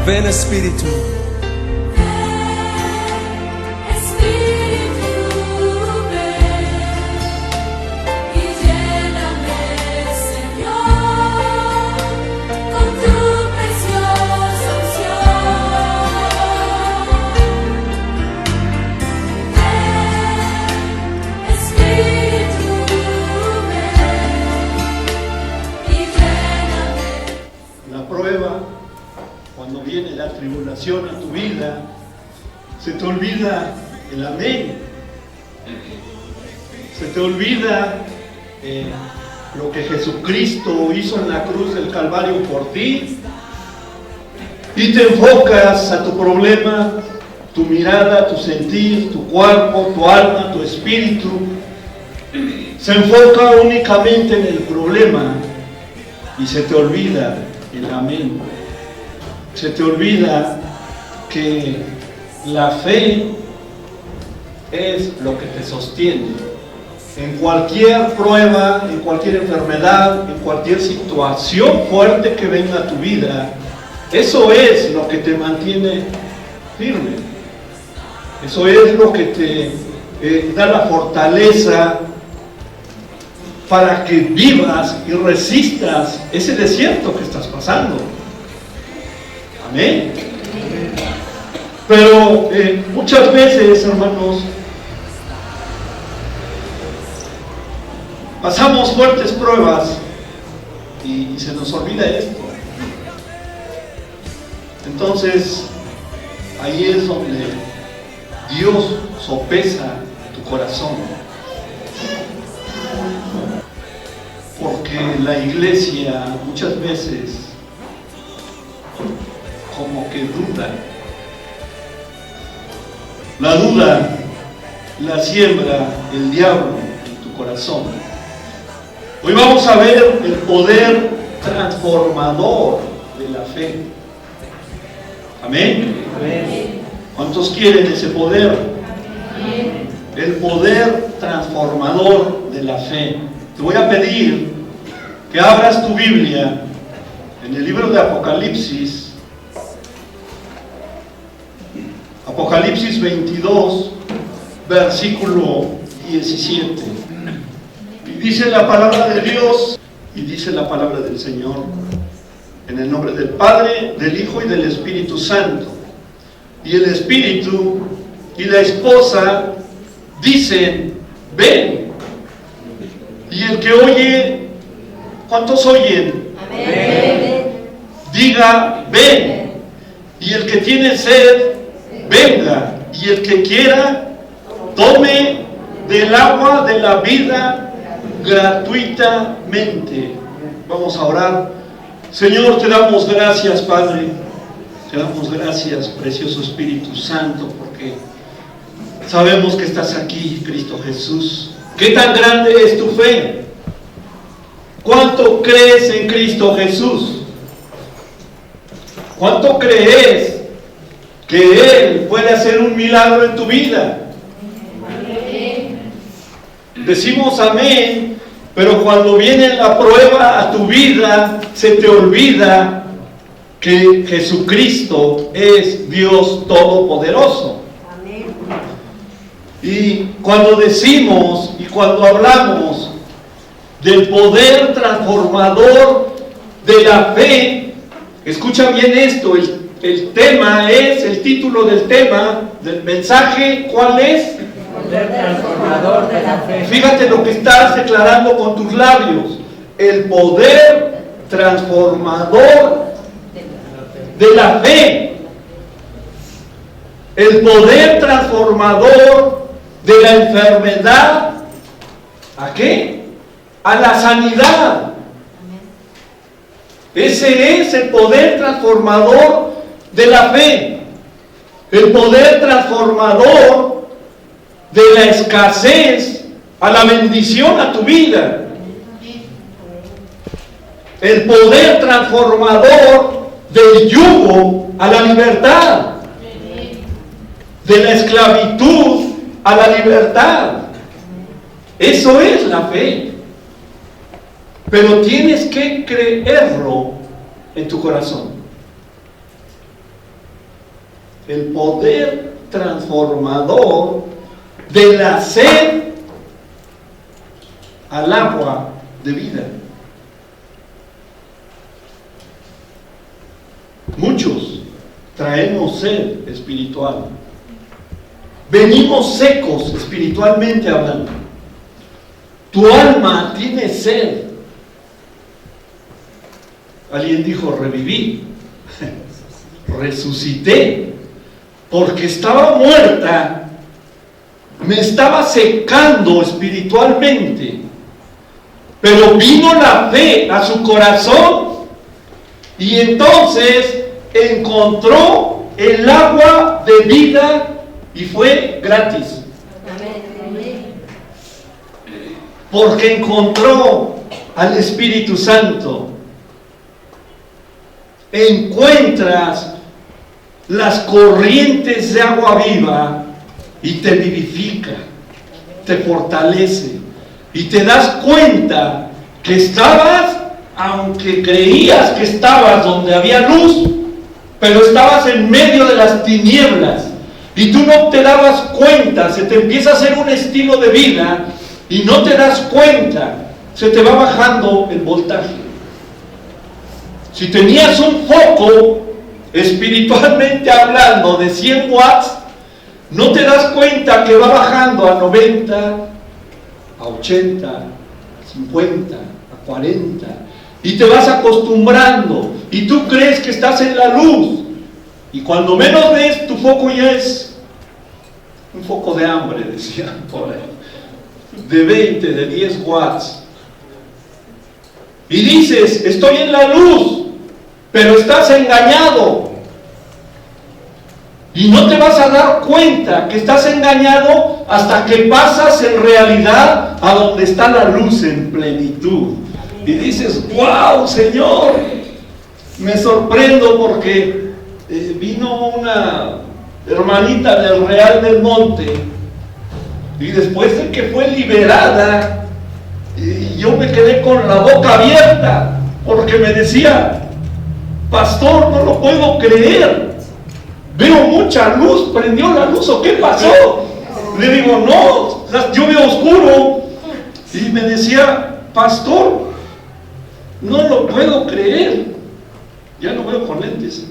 Ven Espíritu. Cuando viene la tribulación a tu vida, se te olvida el amén, se te olvida lo que Jesucristo hizo en la cruz del Calvario por ti, y te enfocas a tu problema, tu mirada, tu sentir, tu cuerpo, tu alma, tu espíritu, se enfoca únicamente en el problema y se te olvida el amén. Se te olvida que la fe es lo que te sostiene. En cualquier prueba, en cualquier enfermedad, en cualquier situación fuerte que venga a tu vida, eso es lo que te mantiene firme. Eso es lo que te da la fortaleza para que vivas y resistas ese desierto que estás pasando. Amén. Pero muchas veces, hermanos, pasamos fuertes pruebas y se nos olvida esto. Entonces, ahí es donde Dios sopesa tu corazón. Porque la iglesia muchas veces como que duda. La duda la siembra el diablo en tu corazón. Hoy vamos a ver el poder transformador de la fe. Amén. ¿Cuántos quieren ese poder? El poder transformador de la fe. Te voy a pedir que abras tu Biblia en el libro de Apocalipsis. Apocalipsis 22, versículo 17. Y dice la palabra de Dios y dice la palabra del Señor, en el nombre del Padre, del Hijo y del Espíritu Santo. Y el Espíritu y la esposa dicen, ven. Y el que oye, ¿cuántos oyen? Amén. Diga, ven. Y el que tiene sed, venga, y el que quiera, tome del agua de la vida gratuitamente. Vamos a orar. Señor, te damos gracias, Padre. Te damos gracias, precioso Espíritu Santo, porque sabemos que estás aquí, Cristo Jesús. ¿Qué tan grande es tu fe? ¿Cuánto crees en Cristo Jesús? ¿Cuánto crees que Él puede hacer un milagro en tu vida? Amén. Decimos amén, pero cuando viene la prueba a tu vida, se te olvida que Jesucristo es Dios Todopoderoso. Amén. Y cuando decimos y cuando hablamos del poder transformador de la fe, escucha bien esto, el tema es, el título del tema, del mensaje, ¿cuál es? Poder transformador de la fe. Fíjate lo que estás declarando con tus labios, el poder transformador de la fe, el poder transformador de la enfermedad, ¿a qué? A la sanidad. Ese es el poder transformador de la fe, el poder transformador de la escasez a la bendición a tu vida, el poder transformador del yugo a la libertad, de la esclavitud a la libertad. Eso es la fe. Pero tienes que creerlo en tu corazón. el poder transformador de la sed al agua de vida. Muchos traemos sed espiritual. Venimos secos espiritualmente hablando. Tu alma tiene sed. Alguien dijo, reviví, resucité, porque estaba muerta, me estaba secando espiritualmente, pero vino la fe a su corazón y entonces encontró el agua de vida y fue gratis. Porque encontró al Espíritu Santo. Encuentras las corrientes de agua viva y te vivifica, te fortalece y te das cuenta que estabas, aunque creías que estabas donde había luz, pero estabas en medio de las tinieblas y tú no te dabas cuenta. Se te empieza a hacer un estilo de vida y no te das cuenta, se te va bajando el voltaje. Si tenías un foco, espiritualmente hablando, de 100 watts, no te das cuenta que va bajando a 90, a 80, a 50, a 40, y te vas acostumbrando, y tú crees que estás en la luz, y cuando menos ves, tu foco ya es un foco de hambre, decían por ahí, de 20, de 10 watts. Y dices, estoy en la luz, pero estás engañado. Y no te vas a dar cuenta que estás engañado hasta que pasas en realidad a donde está la luz en plenitud. Y dices, wow, Señor, me sorprendo porque vino una hermanita del Real del Monte y después de que fue liberada, yo me quedé con la boca abierta porque me decía, pastor, no lo puedo creer, veo mucha luz, ¿prendió la luz o qué pasó? Le digo, no, yo veo oscuro. Y me decía, pastor, no lo puedo creer, ya lo veo con lentes.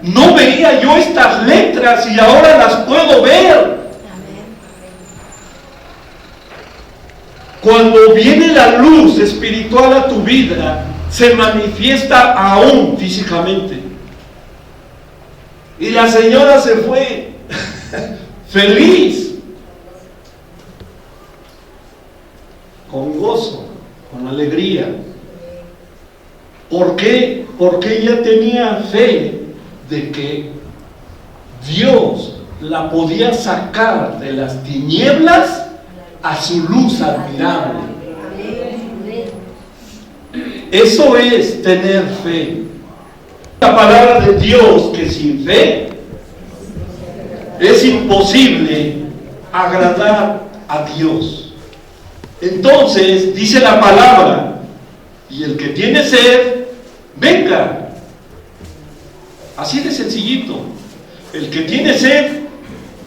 No veía yo estas letras y ahora las puedo ver. Cuando viene la luz espiritual a tu vida, se manifiesta aún físicamente. Y la señora se fue feliz, con gozo, con alegría. ¿Por qué? Porque ella tenía fe de que Dios la podía sacar de las tinieblas a su luz admirable. Eso es tener fe. La palabra de Dios, que sin fe es imposible agradar a Dios. Entonces dice la palabra, y el que tiene sed, venga. Así de sencillito. El que tiene sed,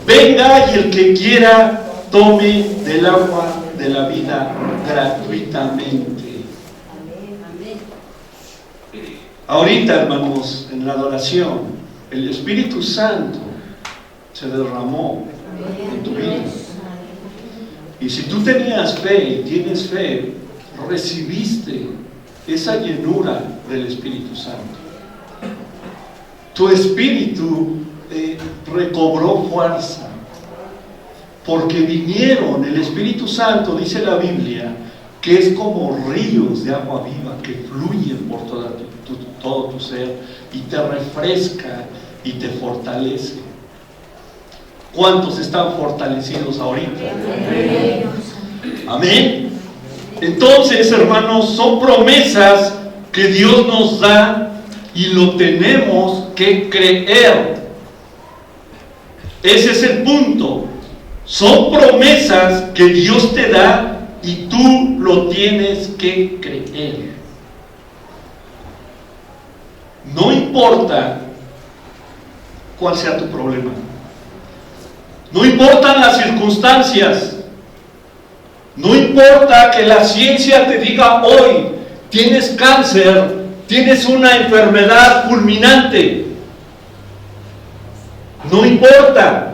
venga, y el que quiera, tome del agua de la vida gratuitamente. Ahorita, hermanos, en la adoración, el Espíritu Santo se derramó en tu vida. Y si tú tenías fe y tienes fe, recibiste esa llenura del Espíritu Santo. Tu espíritu recobró fuerza, porque vinieron, el Espíritu Santo, dice la Biblia, que es como ríos de agua viva que fluyen por todo tu ser y te refresca y te fortalece. ¿Cuántos están fortalecidos ahorita? Amén. Entonces, hermanos, son promesas que Dios nos da y lo tenemos que creer. Ese es el punto. Son promesas que Dios te da y tú lo tienes que creer. No importa cuál sea tu problema. No importan las circunstancias. No importa que la ciencia te diga hoy, tienes cáncer, tienes una enfermedad fulminante. No importa.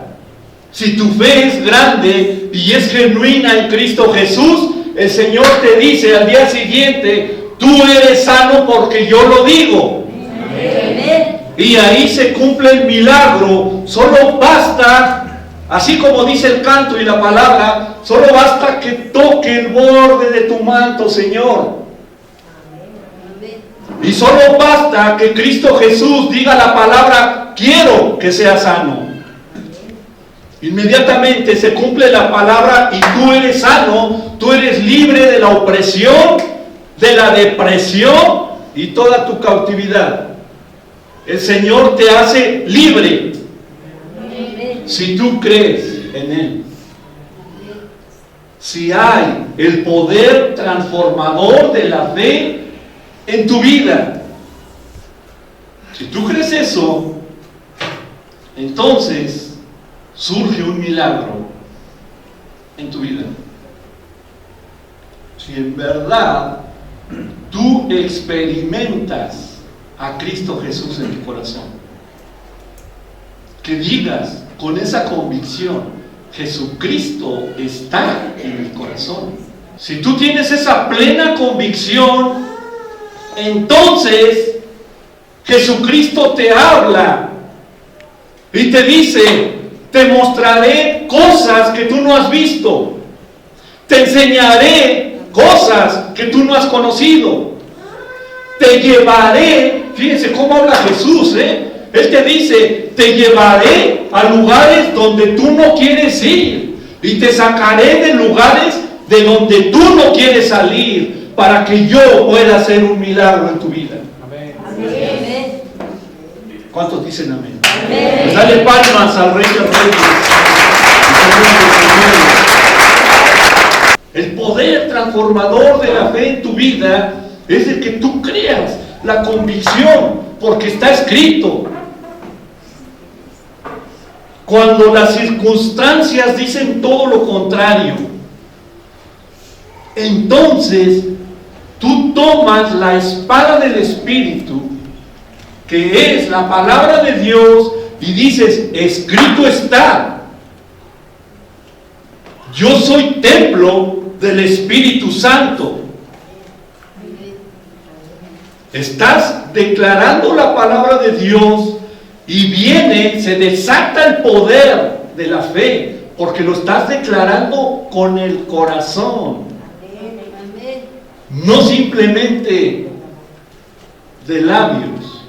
Si tu fe es grande y es genuina en Cristo Jesús, el Señor te dice al día siguiente, tú eres sano porque yo lo digo. Amén. Y ahí se cumple el milagro. Solo basta, así como dice el canto y la palabra, solo basta que toque el borde de tu manto, Señor. Y solo basta que Cristo Jesús diga la palabra, quiero que sea sano. Inmediatamente se cumple la palabra y tú eres sano, tú eres libre de la opresión, de la depresión y toda tu cautividad. El Señor te hace libre si tú crees en Él. Si hay el poder transformador de la fe en tu vida. Si tú crees eso, entonces surge un milagro en tu vida. Si en verdad tú experimentas a Cristo Jesús en tu corazón, que digas con esa convicción, Jesucristo está en mi corazón. Si tú tienes esa plena convicción, entonces Jesucristo te habla y te dice, te mostraré cosas que tú no has visto, te enseñaré cosas que tú no has conocido, te llevaré. Fíjense cómo habla Jesús, Él te dice, te llevaré a lugares donde tú no quieres ir y te sacaré de lugares de donde tú no quieres salir para que yo pueda hacer un milagro en tu vida. Amén. ¿Cuántos dicen amén? Amén. Pues dale palmas al Rey de Reyes. El poder transformador de la fe en tu vida es el que tú creas, la convicción, porque está escrito. Cuando las circunstancias dicen todo lo contrario, entonces tú tomas la espada del Espíritu, que es la palabra de Dios, y dices, escrito está. Yo soy templo del Espíritu Santo. Estás declarando la palabra de Dios y viene, se desata el poder de la fe, porque lo estás declarando con el corazón. No simplemente de labios.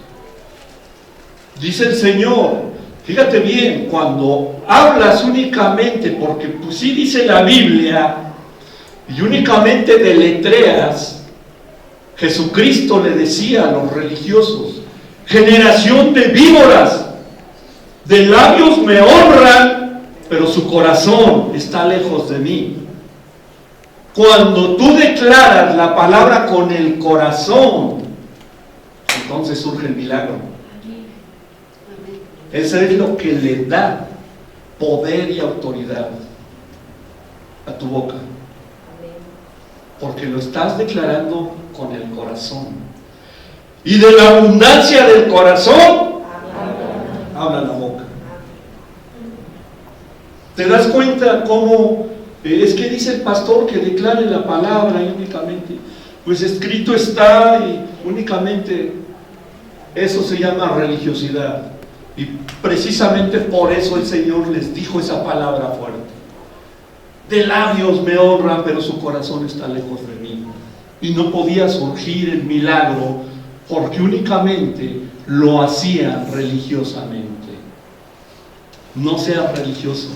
Dice el Señor, fíjate bien, cuando hablas únicamente, porque pues sí dice la Biblia, y únicamente deletreas, Jesucristo le decía a los religiosos, generación de víboras, de labios me honran, pero su corazón está lejos de mí. Cuando tú declaras la palabra con el corazón, entonces surge el milagro. Eso es lo que le da poder y autoridad a tu boca. Porque lo estás declarando con el corazón. Y de la abundancia del corazón, habla la boca. ¿Te das cuenta cómo es que dice el pastor que declare la palabra y únicamente? Pues escrito está y únicamente eso se llama religiosidad. Y precisamente por eso el Señor les dijo esa palabra fuerte. De labios me honran, pero su corazón está lejos de mí. Y no podía surgir el milagro porque únicamente lo hacía religiosamente. No seas religioso.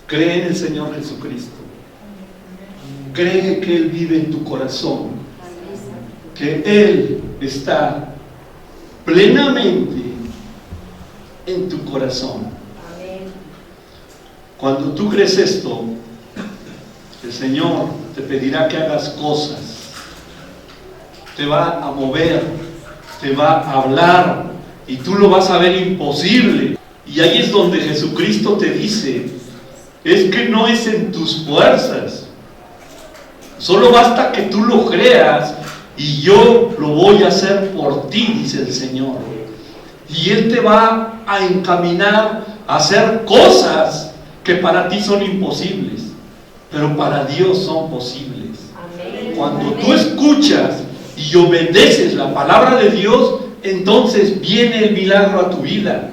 Cree en el Señor Jesucristo. Cree que Él vive en tu corazón. Que Él está plenamente en tu corazón. Cuando tú crees esto, el Señor te pedirá que hagas cosas, te va a mover, te va a hablar, y tú lo vas a ver imposible. Y ahí es donde Jesucristo te dice, es que no es en tus fuerzas, solo basta que tú lo creas y yo lo voy a hacer por ti, dice el Señor. Y Él te va a encaminar a hacer cosas que para ti son imposibles, pero para Dios son posibles. Amén. Cuando tú escuchas y obedeces la palabra de Dios, entonces viene el milagro a tu vida.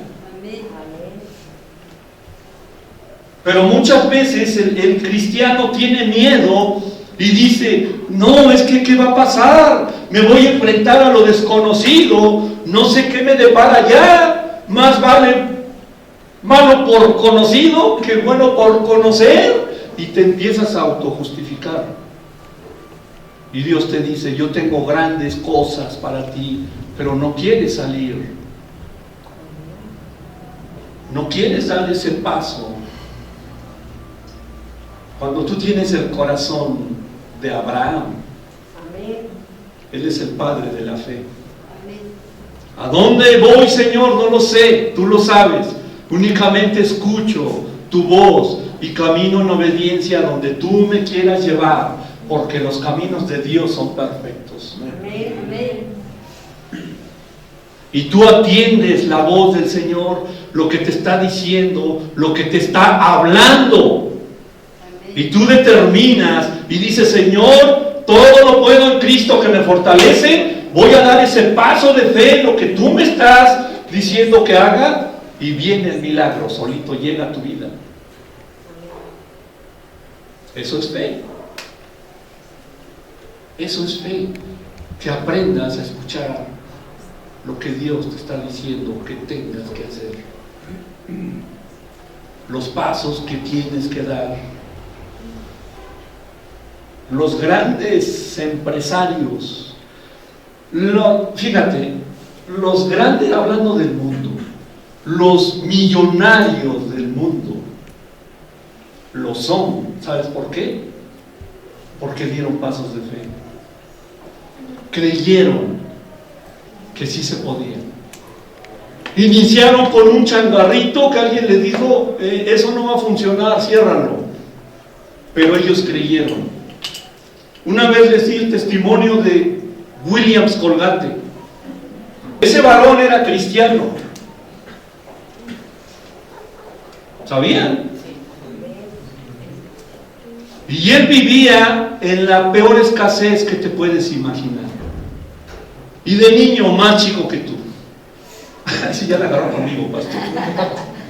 Pero muchas veces el cristiano tiene miedo y dice, no, es que ¿qué va a pasar? Me voy a enfrentar a lo desconocido, no sé qué me depara allá, más vale malo por conocido que bueno por conocer, y te empiezas a autojustificar. Y Dios te dice, yo tengo grandes cosas para ti, pero no quieres salir, no quieres dar ese paso. Cuando tú tienes el corazón de Abraham, Amén. Él es el padre de la fe. Amén. ¿A dónde voy, Señor? No lo sé, tú lo sabes. Únicamente escucho tu voz y camino en obediencia a donde tú me quieras llevar, porque los caminos de Dios son perfectos. Amén. Amén. Y tú atiendes la voz del Señor, lo que te está diciendo, lo que te está hablando. Y tú determinas y dices, Señor, todo lo puedo en Cristo que me fortalece, voy a dar ese paso de fe, lo que tú me estás diciendo que haga, y viene el milagro, solito llega a tu vida. Eso es fe. Eso es fe. Que aprendas a escuchar lo que Dios te está diciendo que tengas que hacer. Los pasos que tienes que dar. Los grandes empresarios, fíjate, los grandes, hablando del mundo, los millonarios del mundo, lo son. ¿Sabes por qué? Porque dieron pasos de fe. Creyeron que sí se podía. Iniciaron con un changarrito que alguien les dijo, eso no va a funcionar, ciérralo. Pero ellos creyeron. Una vez les di el testimonio de Williams Colgate. Ese varón era cristiano. ¿Sabían? Y él vivía en la peor escasez que te puedes imaginar. Y de niño más chico que tú. Así ya la agarró conmigo, pastor.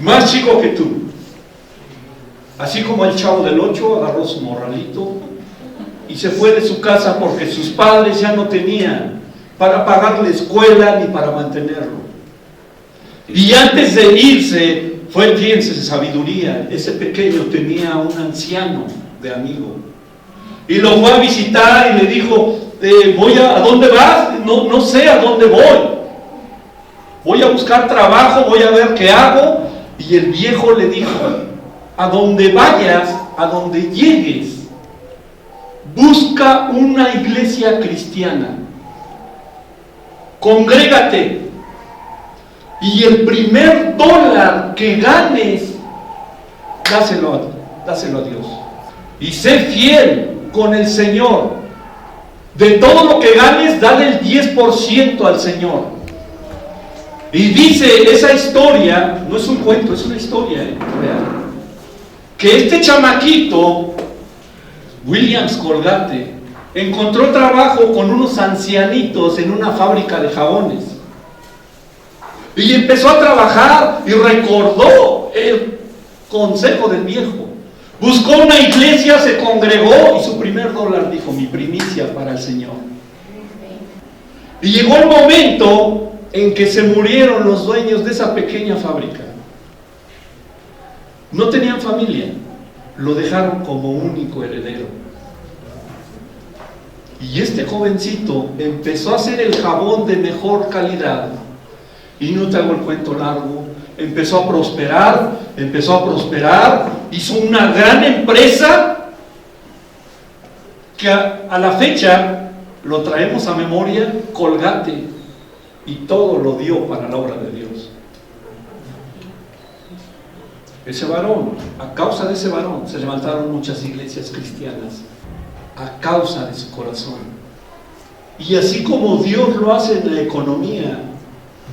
Más chico que tú. Así como el Chavo del 8 agarró su morralito y se fue de su casa porque sus padres ya no tenían para pagar la escuela ni para mantenerlo. Y antes de irse, fíjense, sabiduría, ese pequeño tenía un anciano de amigo. Y lo fue a visitar y le dijo, ¿a dónde vas? No sé a dónde voy. Voy a buscar trabajo, voy a ver qué hago. Y el viejo le dijo, a donde vayas, a donde llegues, busca una iglesia cristiana, congrégate, y el primer dólar que ganes, dáselo a Dios, y sé fiel con el Señor. De todo lo que ganes, dale el 10% al Señor. Y dice esa historia, no es un cuento, es una historia real, que este chamaquito Williams Colgate encontró trabajo con unos ancianitos en una fábrica de jabones y empezó a trabajar y recordó el consejo del viejo, buscó una iglesia, se congregó y su primer dólar dijo, mi primicia para el Señor. Y llegó el momento en que se murieron los dueños de esa pequeña fábrica. No tenían familia, lo dejaron como único heredero. Y este jovencito empezó a hacer el jabón de mejor calidad. Y no te hago el cuento largo, empezó a prosperar, hizo una gran empresa que a la fecha lo traemos a memoria, Colgate. y todo lo dio para la obra de Dios. Ese varón, a causa de ese varón, se levantaron muchas iglesias cristianas, a causa de su corazón. Y así como Dios lo hace en la economía,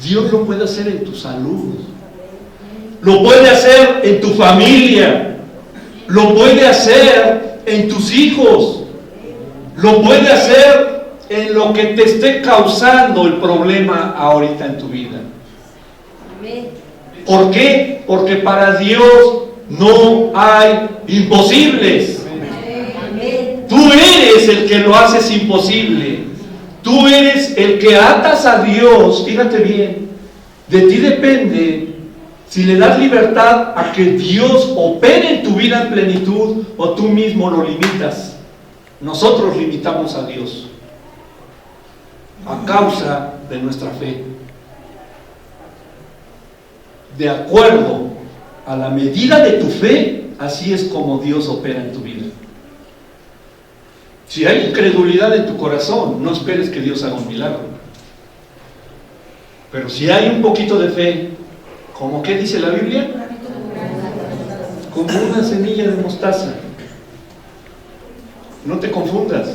Dios lo puede hacer en tu salud, lo puede hacer en tu familia, lo puede hacer en tus hijos, lo puede hacer en lo que te esté causando el problema ahorita en tu vida. Amén. ¿Por qué? Porque para Dios no hay imposibles. Amén. Tú eres el que lo haces imposible. Tú eres el que atas a Dios. Fíjate bien, de ti depende si le das libertad a que Dios opere en tu vida en plenitud o tú mismo lo limitas. Nosotros limitamos a Dios a causa de nuestra fe. De acuerdo a la medida de tu fe, así es como Dios opera en tu vida. Si hay incredulidad en tu corazón, no esperes que Dios haga un milagro. Pero si hay un poquito de fe, ¿cómo qué dice la Biblia? Como una semilla de mostaza. No te confundas.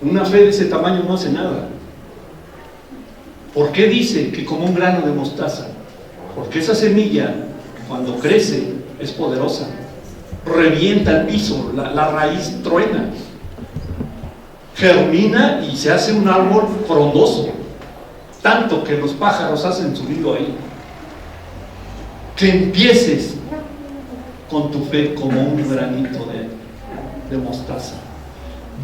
Una fe de ese tamaño no hace nada. ¿Por qué dice que como un grano de mostaza? Porque esa semilla, cuando crece, es poderosa. Revienta el piso, la raíz truena, germina y se hace un árbol frondoso, tanto que los pájaros hacen su nido ahí. Que empieces con tu fe como un granito de mostaza.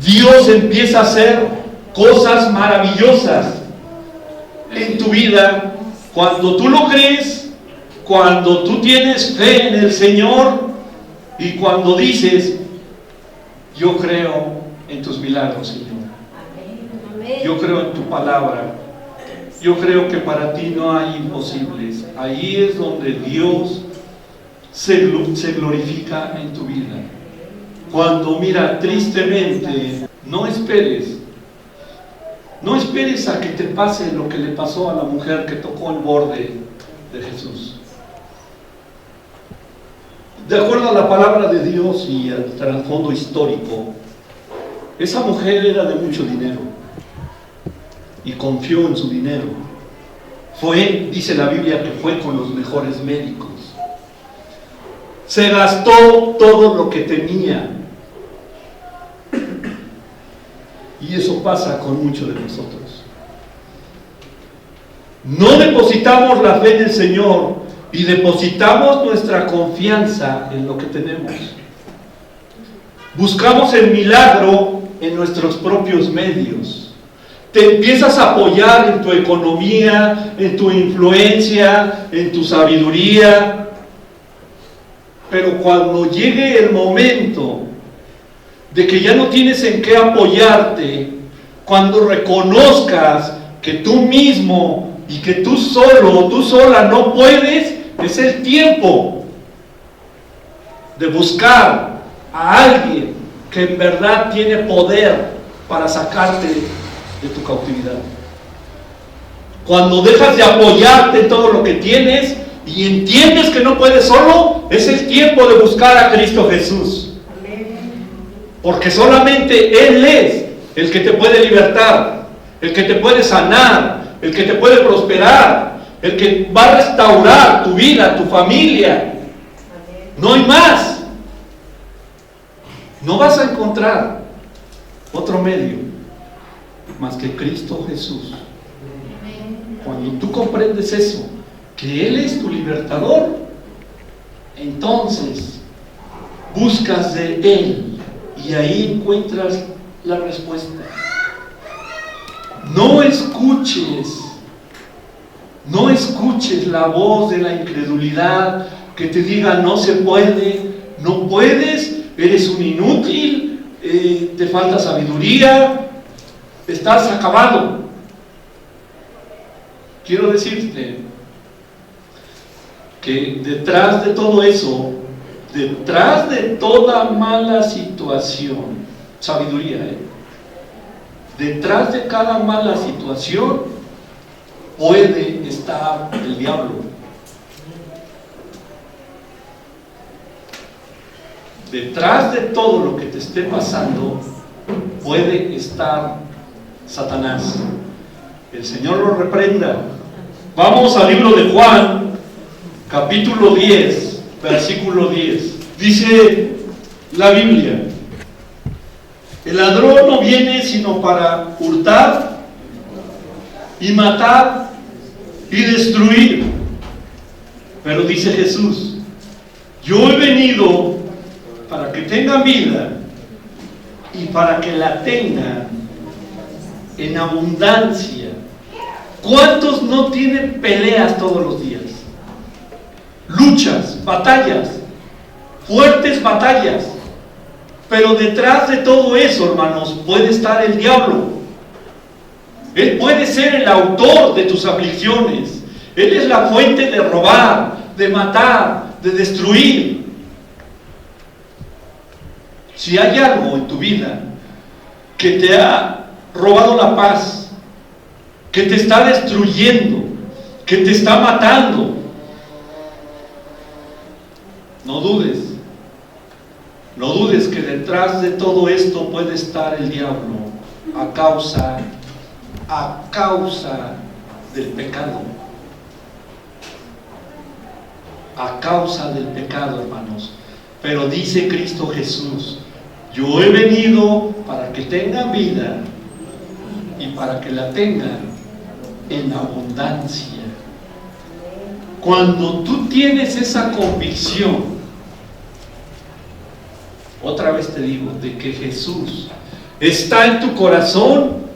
Dios empieza a hacer cosas maravillosas en tu vida cuando tú lo crees, cuando tú tienes fe en el Señor y cuando dices: yo creo en tus milagros, Señor. Amén. Yo creo en tu palabra. Yo creo que para ti no hay imposibles. Ahí es donde Dios se glorifica en tu vida. Cuando, mira, tristemente, no esperes a que te pase lo que le pasó a la mujer que tocó el borde de Jesús. De acuerdo a la palabra de Dios y al trasfondo histórico, esa mujer era de mucho dinero y confió en su dinero. Dice la Biblia, que fue con los mejores médicos. Se gastó todo lo que tenía. Y eso pasa con muchos de nosotros. No depositamos la fe en el Señor y depositamos nuestra confianza en lo que tenemos. Buscamos el milagro en nuestros propios medios. Te empiezas a apoyar en tu economía, en tu influencia, en tu sabiduría. Pero cuando llegue el momento de que ya no tienes en qué apoyarte, cuando reconozcas que tú mismo y que tú solo, tú sola no puedes, es el tiempo de buscar a alguien que en verdad tiene poder para sacarte de tu cautividad. Cuando dejas de apoyarte en todo lo que tienes y entiendes que no puedes solo, es el tiempo de buscar a Cristo Jesús. Porque solamente Él es el que te puede libertar, el que te puede sanar, el que te puede prosperar, el que va a restaurar tu vida, tu familia. No hay más. No vas a encontrar otro medio más que Cristo Jesús. Cuando tú comprendes eso, que Él es tu libertador, entonces buscas de Él y ahí encuentras la respuesta. No escuches la voz de la incredulidad que te diga: no se puede, no puedes, eres un inútil, te falta sabiduría, estás acabado. Quiero decirte que detrás de todo eso, detrás de toda mala situación, sabiduría, detrás de cada mala situación puede estar el diablo. Detrás de todo lo que te esté pasando puede estar Satanás. El Señor lo reprenda. Vamos al libro de Juan, capítulo 10, versículo 10. Dice la Biblia: el ladrón no viene sino para hurtar y matar y destruir. Pero dice Jesús: yo he venido para que tengan vida y para que la tengan en abundancia. ¿Cuántos no tienen peleas todos los días? Luchas, batallas, fuertes batallas. Pero detrás de todo eso, hermanos, puede estar el diablo. Él puede ser el autor de tus aflicciones. Él es la fuente de robar, de matar, de destruir. Si hay algo en tu vida que te ha robado la paz, que te está destruyendo, que te está matando, no dudes. No dudes que detrás de todo esto puede estar el diablo a causa del pecado. A causa del pecado, hermanos. Pero dice Cristo Jesús: yo he venido para que tengan vida y para que la tengan en abundancia. Cuando tú tienes esa convicción, otra vez te digo, de que Jesús está en tu corazón,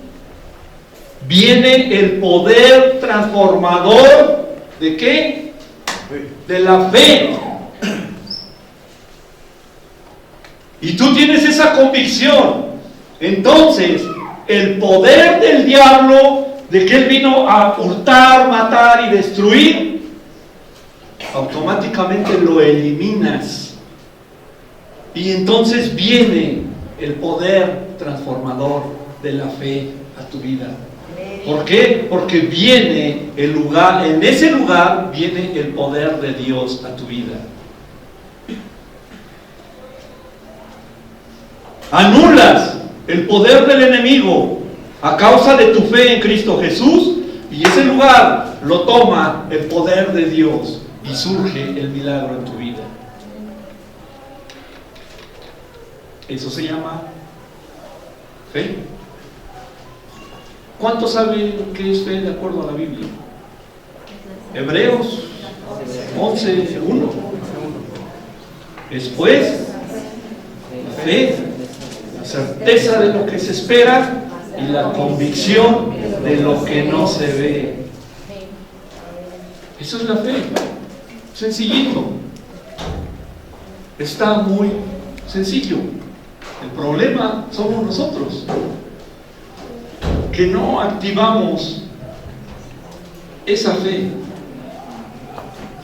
viene el poder transformador ¿de qué? De la fe. Y tú tienes esa convicción. Entonces, el poder del diablo, de que él vino a hurtar, matar y destruir, automáticamente lo eliminas. Y entonces viene el poder transformador de la fe a tu vida. ¿Por qué? Porque viene el lugar, en ese lugar viene el poder de Dios a tu vida. Anulas el poder del enemigo a causa de tu fe en Cristo Jesús, y ese lugar lo toma el poder de Dios y surge el milagro en tu vida. Eso se llama fe. ¿Cuántos saben qué es fe de acuerdo a la Biblia? Hebreos 11:1. Después, la fe, la certeza de lo que se espera y la convicción de lo que no se ve. Eso es la fe. Sencillito. Está muy sencillo. El problema somos nosotros, que no activamos esa fe.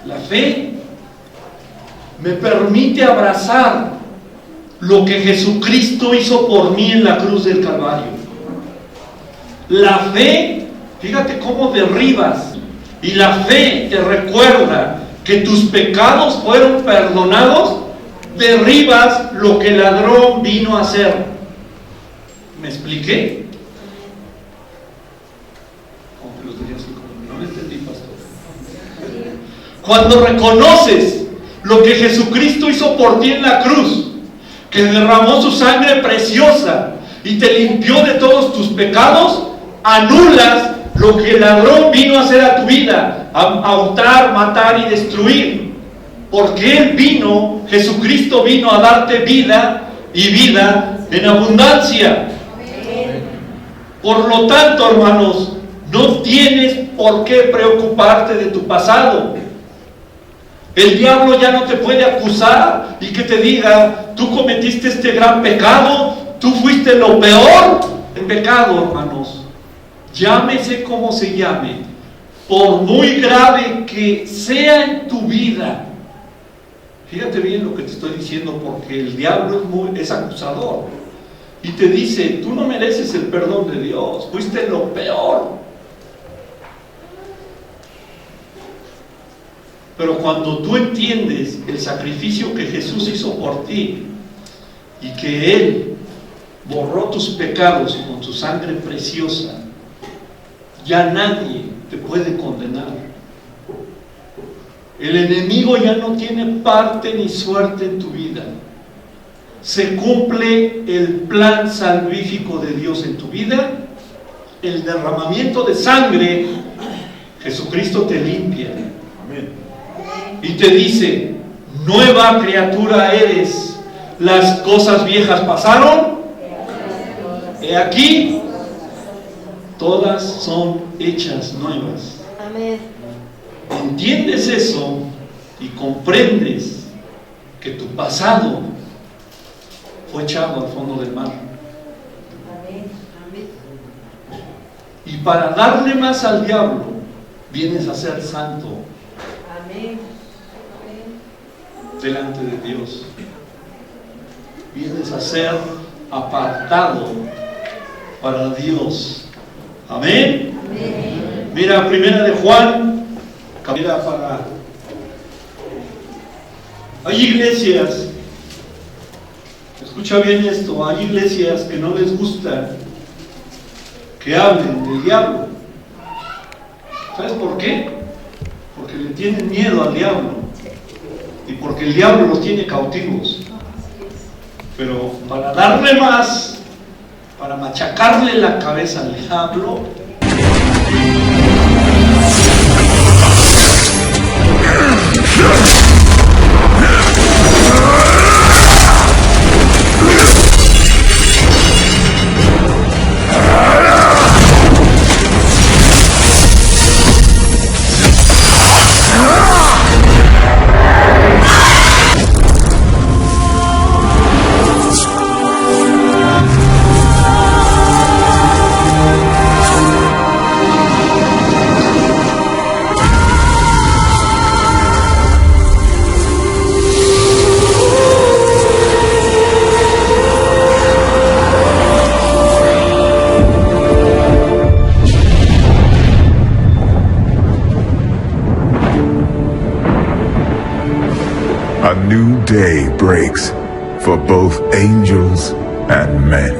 La fe me permite abrazar lo que Jesucristo hizo por mí en la cruz del Calvario. La fe, fíjate cómo derribas, y la fe te recuerda que tus pecados fueron perdonados. Derribas lo que el ladrón vino a hacer. ¿Me expliqué? No me entendí, pastor. Cuando reconoces lo que Jesucristo hizo por ti en la cruz, que derramó su sangre preciosa y te limpió de todos tus pecados, anulas lo que el ladrón vino a hacer a tu vida, a hurtar, matar y destruir. Porque Él vino, Jesucristo vino a darte vida y vida en abundancia. Por lo tanto, hermanos, no tienes por qué preocuparte de tu pasado. El diablo ya no te puede acusar y que te diga: tú cometiste este gran pecado, tú fuiste lo peor. El pecado, hermanos, llámese como se llame, por muy grave que sea en tu vida. Fíjate bien lo que te estoy diciendo, porque el diablo es acusador y te dice: tú no mereces el perdón de Dios, fuiste lo peor. Pero cuando tú entiendes el sacrificio que Jesús hizo por ti y que Él borró tus pecados con su sangre preciosa, ya nadie te puede condenar. El enemigo ya no tiene parte ni suerte en tu vida. Se cumple el plan salvífico de Dios en tu vida. El derramamiento de sangre, Jesucristo te limpia. Amén. Y te dice: nueva criatura eres, las cosas viejas pasaron, he aquí, todas son hechas nuevas. Amén. Entiendes eso y comprendes que tu pasado fue echado al fondo del mar. Amén. Amén. Y para darle más al diablo, vienes a ser santo Amén. delante de Dios. Vienes a ser apartado para Dios. Amén. Amén. Mira, primera de Juan, mira para... Hay iglesias, escucha bien esto, hay iglesias que no les gusta que hablen del diablo. ¿Sabes por qué? Porque le tienen miedo al diablo y porque el diablo los tiene cautivos. Pero para darle más, para machacarle la cabeza al diablo, A new day breaks for both angels and men.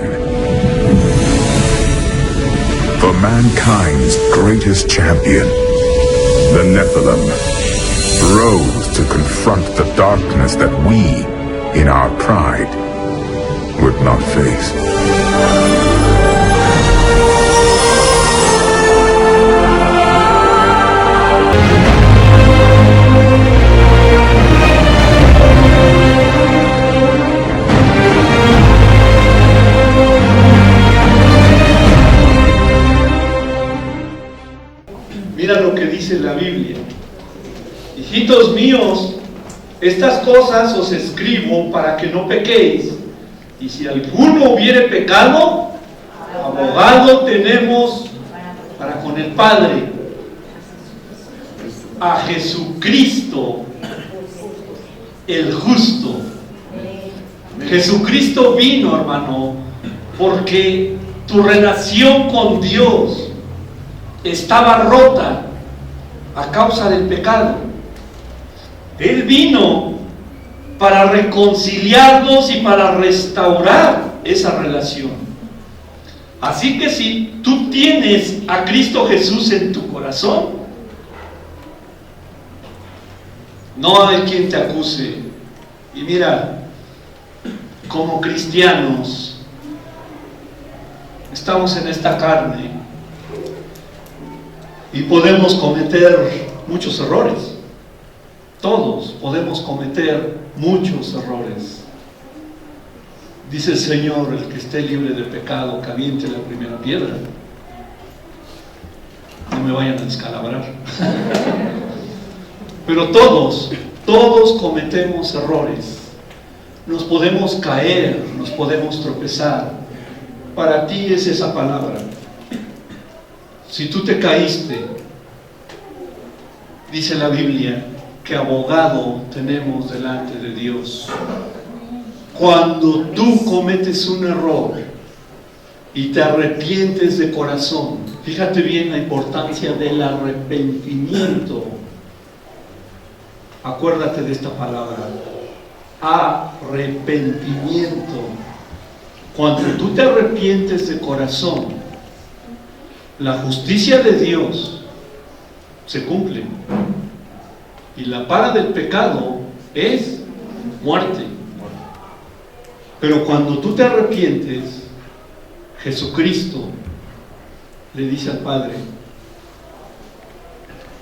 For mankind's greatest champion, the Nephilim, rose to confront the darkness that we, in our pride, would not face. mira lo que dice la Biblia. Hijitos míos, estas cosas os escribo para que no pequéis. Y si alguno hubiere pecado, abogado tenemos para con el Padre, a Jesucristo, el justo. Jesucristo vino, hermano, porque tu relación con Dios estaba rota a causa del pecado. Él vino para reconciliarnos y para restaurar esa relación. Así que si tú tienes a Cristo Jesús en tu corazón, no hay quien te acuse. Y mira, como cristianos estamos en esta carne y podemos cometer muchos errores. Todos podemos cometer muchos errores. Dice el Señor: el que esté libre de pecado, que aviente la primera piedra. No me vayan a descalabrar. Pero todos cometemos errores. Nos podemos caer, nos podemos tropezar. Para ti es esa palabra. Si tú te caíste, dice la Biblia que abogado tenemos delante de Dios. Cuando tú cometes un error y te arrepientes de corazón, fíjate bien la importancia del arrepentimiento. acuérdate de esta palabra: arrepentimiento. Cuando tú te arrepientes de corazón, la justicia de Dios se cumple. Y la paga del pecado es muerte. Pero cuando tú te arrepientes, Jesucristo le dice al Padre: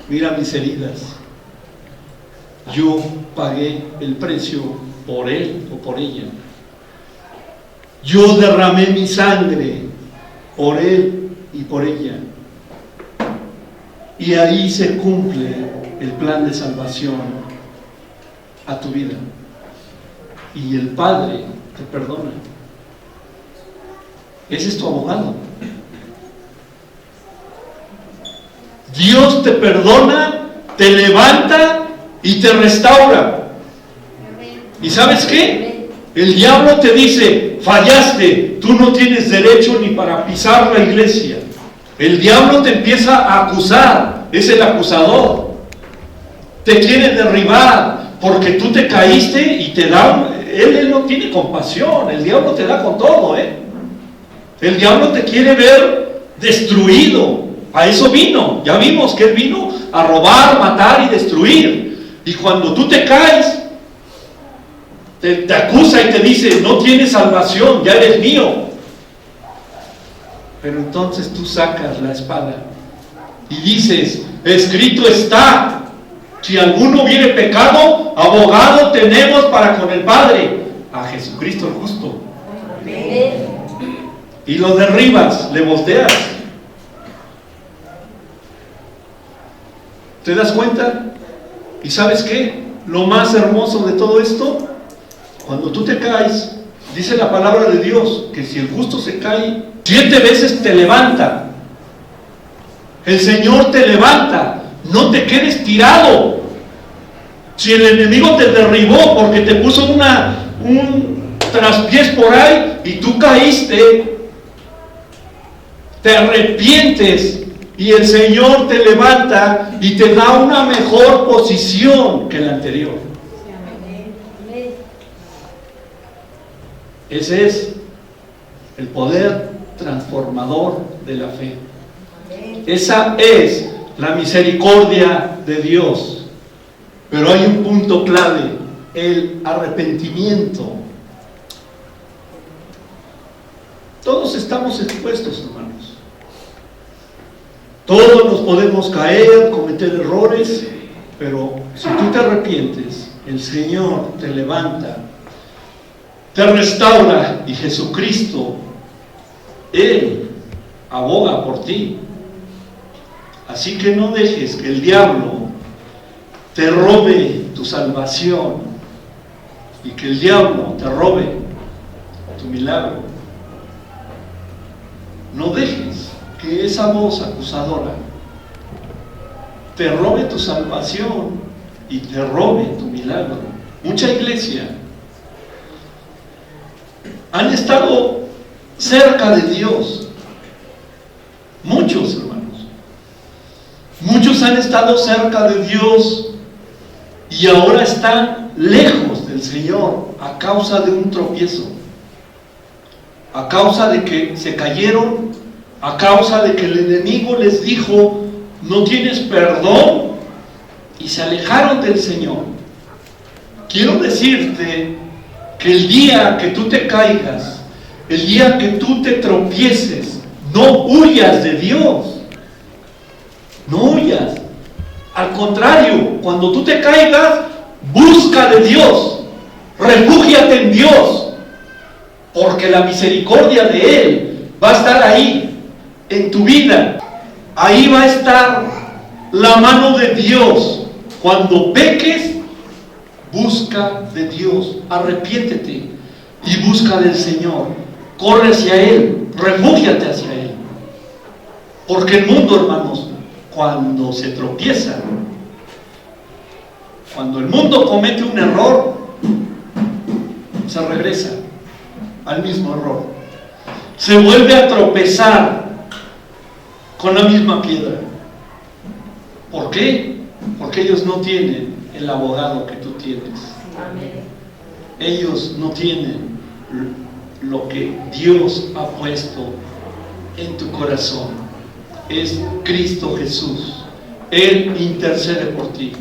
mira mis heridas, yo pagué el precio por él o por ella, yo derramé mi sangre por él y por ella, y ahí se cumple el plan de salvación a tu vida, y el Padre te perdona. Ese es tu abogado. Dios te perdona, te levanta y te restaura. ¿Y sabes qué? El diablo te dice: fallaste, tú no tienes derecho ni para pisar la iglesia. El diablo te empieza a acusar, es el acusador. Te quiere derribar porque tú te caíste y te da él no tiene compasión. El diablo te da con todo, El diablo te quiere ver destruido. A eso vino. Ya vimos que él vino a robar, matar y destruir. Y cuando tú te caes, te acusa y te dice: no tienes salvación, ya eres mío. Pero entonces tú sacas la espada y dices: escrito está, si alguno hubiere pecado, abogado tenemos para con el Padre, a Jesucristo el justo. Amén. Y lo derribas, le volteas. ¿Te das cuenta? ¿Y sabes qué? Lo más hermoso de todo esto, cuando tú te caes, dice la palabra de Dios que si el justo se cae 7 veces te levanta. El Señor te levanta. No te quedes tirado. Si el enemigo te derribó porque te puso un traspiés por ahí y tú caíste, te arrepientes y el Señor te levanta y te da una mejor posición que la anterior. Ese es el poder transformador de la fe. Esa es la misericordia de Dios. Pero hay un punto clave: el arrepentimiento. Todos estamos expuestos, hermanos. Todos nos podemos caer, cometer errores, pero si tú te arrepientes, el Señor te levanta, te restaura, y Jesucristo, Él aboga por ti. Así que no dejes que el diablo te robe tu salvación y que el diablo te robe tu milagro. No dejes que esa voz acusadora te robe tu salvación y te robe tu milagro. Mucha iglesia han estado cerca de Dios. Muchos hermanos. Muchos han estado cerca de Dios y ahora están lejos del Señor a causa de un tropiezo, a causa de que se cayeron, a causa de que el enemigo les dijo: no tienes perdón, y se alejaron del Señor. Quiero decirte que el día que tú te caigas, el día que tú te tropieces, no huyas de Dios. No huyas. Al contrario, cuando tú te caigas, busca de Dios, refúgiate en Dios, porque la misericordia de Él va a estar ahí, en tu vida. Ahí va a estar la mano de Dios. Cuando peques, busca de Dios, arrepiéntete y busca del Señor. Corre hacia Él, refúgiate hacia Él. Porque el mundo, hermanos, cuando se tropieza, cuando el mundo comete un error, se regresa al mismo error. Se vuelve a tropezar con la misma piedra. ¿Por qué? Porque ellos no tienen el abogado que tú tienes. Amén. Ellos no tienen lo que Dios ha puesto en tu corazón. Es Cristo Jesús. Él intercede por ti.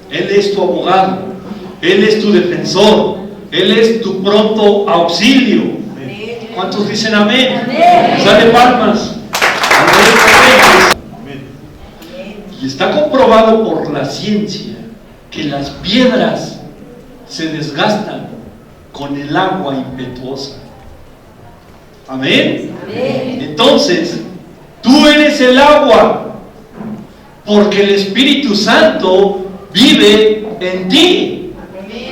Él es tu abogado. Él es tu defensor. Él es tu pronto auxilio. ¿Cuántos dicen amén? Amén. Dale palmas. Amén. Y está comprobado por la ciencia que las piedras se desgastan con el agua impetuosa. Amén. Amén. Entonces, tú eres el agua, porque el Espíritu Santo vive en ti.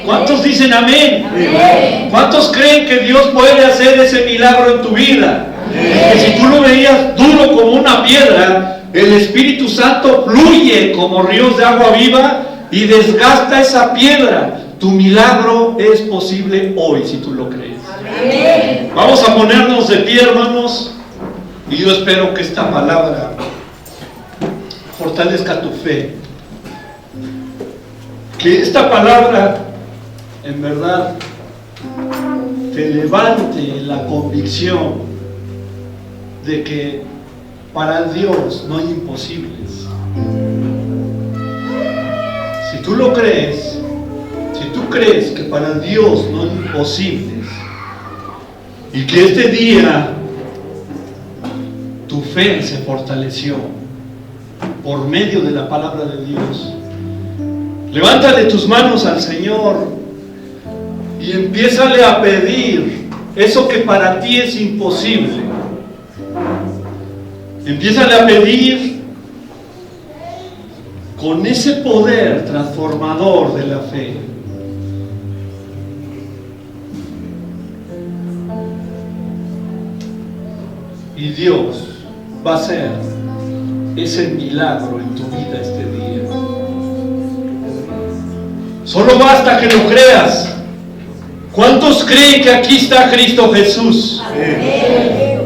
¿Cuántos dicen amén? Amén. ¿Cuántos creen que Dios puede hacer ese milagro en tu vida? Que si tú lo veías duro como una piedra, el Espíritu Santo fluye como ríos de agua viva y desgasta esa piedra. Tu milagro es posible hoy si tú lo crees. Amén. Vamos a ponernos de pie, hermanos, y yo espero que esta palabra fortalezca tu fe. Que esta palabra en verdad te levante la convicción de que para Dios no hay imposibles. Si tú lo crees, si tú crees que para Dios no hay imposibles y que este día tu fe se fortaleció por medio de la palabra de Dios, levántale tus manos al Señor y empiézale a pedir eso que para ti es imposible. Empiézale a pedir con ese poder transformador de la fe. Y Dios va a hacer ese milagro en tu vida este día. Solo basta que lo creas. ¿Cuántos creen que aquí está Cristo Jesús? Amén.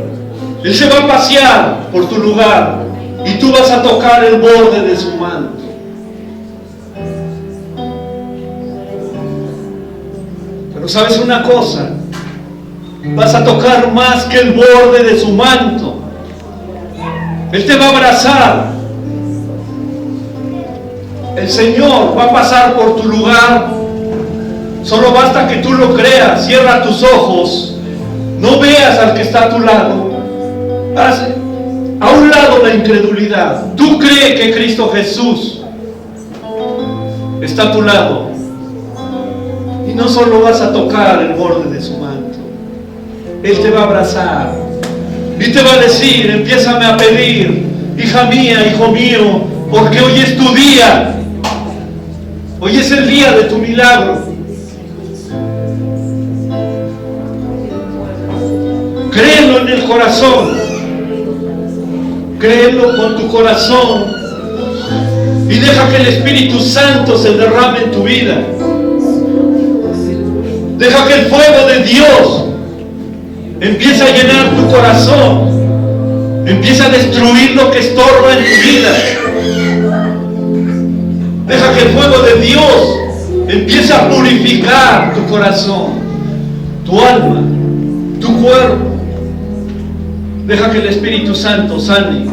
Él se va a pasear por tu lugar y tú vas a tocar el borde de su manto. Pero sabes una cosa, vas a tocar más que el borde de su manto. Él te va a abrazar. El Señor va a pasar por tu lugar. Solo basta que tú lo creas. Cierra tus ojos. No veas al que está a tu lado. Haz a un lado la incredulidad. Tú crees que Cristo Jesús está a tu lado. Y no solo vas a tocar el borde de su manto. Él te va a abrazar. Y te va a decir, empiézame a pedir, hija mía, hijo mío, porque hoy es tu día. Hoy es el día de tu milagro. Créelo en el corazón. Créelo con tu corazón. Y deja que el Espíritu Santo se derrame en tu vida. Deja que el fuego de Dios empiece a llenar tu corazón. Empieza a destruir lo que estorba en tu vida. Deja que el fuego de Dios empiece a purificar tu corazón, tu alma, tu cuerpo. Deja que el Espíritu Santo sane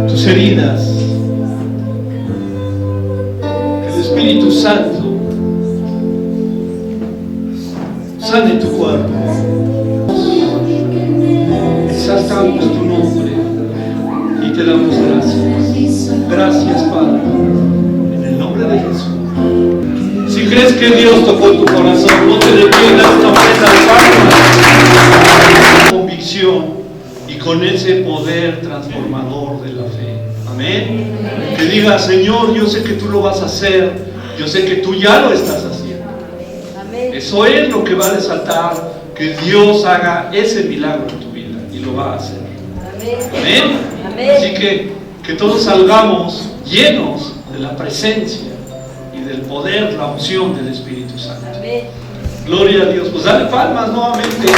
tus heridas. Que el Espíritu Santo sane tu cuerpo. Exaltamos tu nombre y te damos gracias. Gracias, Padre. En el nombre de Jesús. Si crees que Dios tocó tu corazón, no te detengas esta ofrenda de palmas. Convicción y con ese poder transformador de la fe. Amén. Que diga, Señor, yo sé que tú lo vas a hacer. Yo sé que tú ya lo estás haciendo. Amén. Eso es lo que va a resaltar, que Dios haga ese milagro en tu vida y lo va a hacer. Amén. Amén. Así que todos salgamos llenos de la presencia y del poder, la unción del Espíritu Santo. Amén. Gloria a Dios. Pues dale palmas nuevamente.